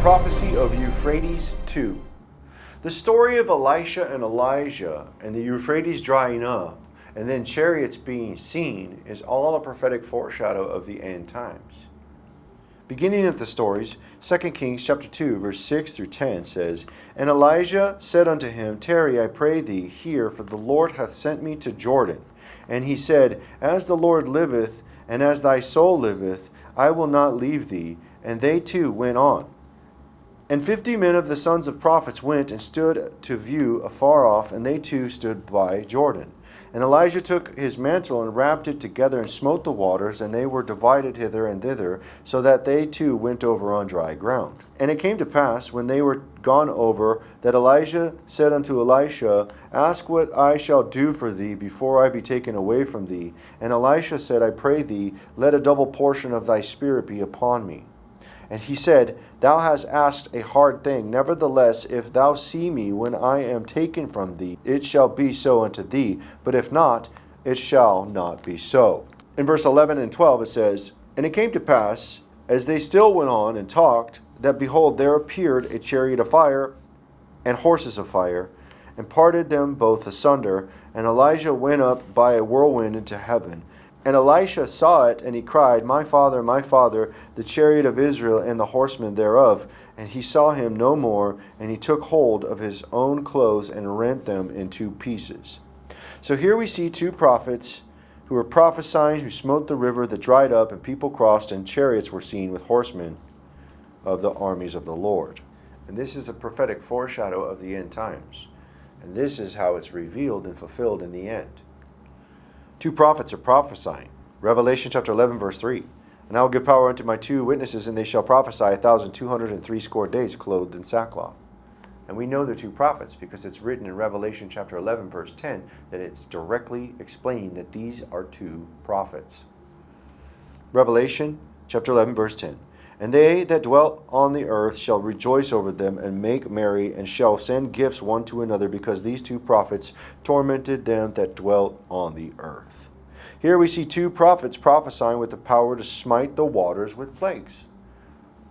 prophecy of Euphrates 2. The story of Elisha and Elijah and the Euphrates drying up and then chariots being seen is all a prophetic foreshadow of the end times. Beginning of the stories, 2 Kings chapter 2, verse 6 through 10 says, And Elijah said unto him, Tarry, I pray thee, here, for the Lord hath sent me to Jordan. And he said, As the Lord liveth, and as thy soul liveth, I will not leave thee. And they too went on. And 50 men of the sons of prophets went and stood to view afar off, and they too stood by Jordan. And Elijah took his mantle and wrapped it together and smote the waters, and they were divided hither and thither, so that they too went over on dry ground. And it came to pass, when they were gone over, that Elijah said unto Elisha, Ask what I shall do for thee before I be taken away from thee. And Elisha said, I pray thee, let a double portion of thy spirit be upon me. And he said, Thou hast asked a hard thing. Nevertheless, if thou see me when I am taken from thee, it shall be so unto thee. But if not, it shall not be so. In verse 11 and 12 it says, And it came to pass, as they still went on and talked, that behold, there appeared a chariot of fire and horses of fire, and parted them both asunder. And Elijah went up by a whirlwind into heaven. And Elisha saw it, and he cried, my father, the chariot of Israel and the horsemen thereof. And he saw him no more, and he took hold of his own clothes and rent them in two pieces. So here we see two prophets who were prophesying, who smote the river that dried up, and people crossed, and chariots were seen with horsemen of the armies of the Lord. And this is a prophetic foreshadow of the end times. And this is how it's revealed and fulfilled in the end. Two prophets are prophesying. Revelation chapter 11, verse 3. And I will give power unto my two witnesses, and they shall prophesy 1,260 days, clothed in sackcloth. And we know they're two prophets because it's written in Revelation chapter 11, verse 10, that it's directly explaining that these are two prophets. Revelation chapter 11, verse 10. And they that dwell on the earth shall rejoice over them, and make merry, and shall send gifts one to another, because these two prophets tormented them that dwelt on the earth. Here we see two prophets prophesying with the power to smite the waters with plagues.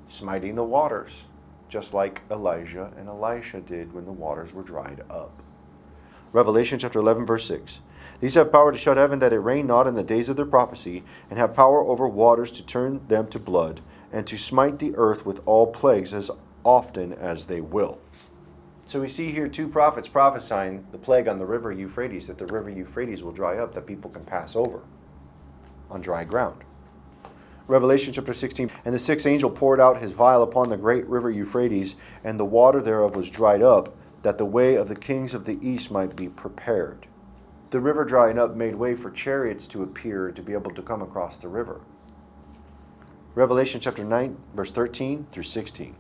Smiting the waters, just like Elijah and Elisha did when the waters were dried up. Revelation chapter 11, verse 6. These have power to shut heaven, that it rain not in the days of their prophecy, and have power over waters to turn them to blood, and to smite the earth with all plagues as often as they will. So we see here two prophets prophesying the plague on the river Euphrates, that the river Euphrates will dry up, that people can pass over on dry ground. Revelation chapter 16, And the sixth angel poured out his vial upon the great river Euphrates, and the water thereof was dried up, that the way of the kings of the east might be prepared. The river drying up made way for chariots to appear to be able to come across the river. Revelation chapter 9, verse 13 through 16.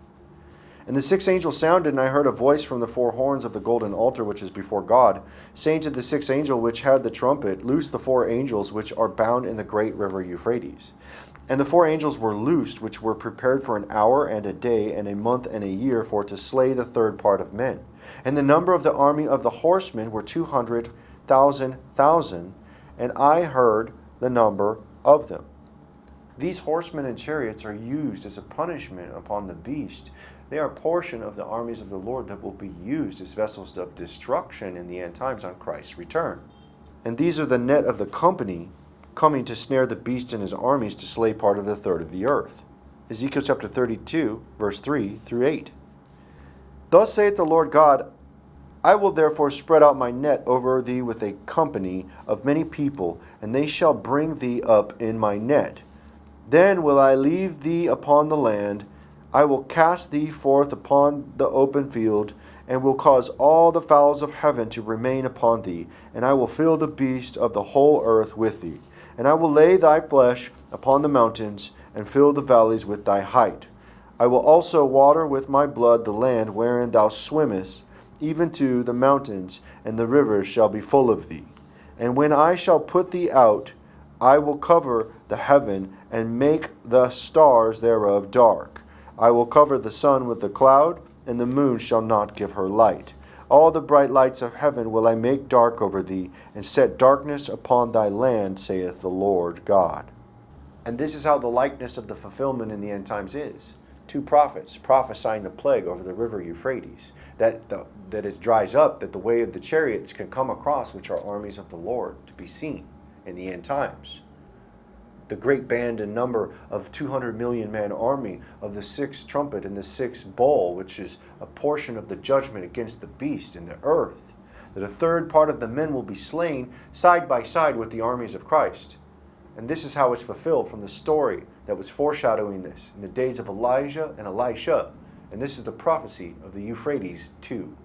And the sixth angel sounded, and I heard a voice from the four horns of the golden altar which is before God, saying to the sixth angel which had the trumpet, Loose the four angels which are bound in the great river Euphrates. And the four angels were loosed, which were prepared for an hour and a day and a month and a year, for to slay the third part of men. And the number of the army of the horsemen were 200,000, and I heard the number of them. These horsemen and chariots are used as a punishment upon the beast. They are a portion of the armies of the Lord that will be used as vessels of destruction in the end times on Christ's return. And these are the net of the company coming to snare the beast and his armies to slay part of the third of the earth. Ezekiel chapter 32, verse 3 through 8. Thus saith the Lord God, I will therefore spread out my net over thee with a company of many people, and they shall bring thee up in my net. Then will I leave thee upon the land, I will cast thee forth upon the open field, and will cause all the fowls of heaven to remain upon thee, and I will fill the beast of the whole earth with thee. And I will lay thy flesh upon the mountains, and fill the valleys with thy height. I will also water with my blood the land wherein thou swimmest, even to the mountains, and the rivers shall be full of thee. And when I shall put thee out, I will cover the heaven, and make the stars thereof dark. I will cover the sun with a cloud, and the moon shall not give her light. All the bright lights of heaven will I make dark over thee, and set darkness upon thy land, saith the Lord God. And this is how the likeness of the fulfillment in the end times is. two prophets prophesying the plague over the river Euphrates, that it dries up, that the way of the chariots can come across, which are armies of the Lord, to be seen in the end times. The great band and number of 200 million man army of the sixth trumpet and the sixth bowl, which is a portion of the judgment against the beast in the earth, that a third part of the men will be slain side by side with the armies of Christ. And this is how it's fulfilled from the story that was foreshadowing this in the days of Elijah and Elisha. And this is the prophecy of the Euphrates too.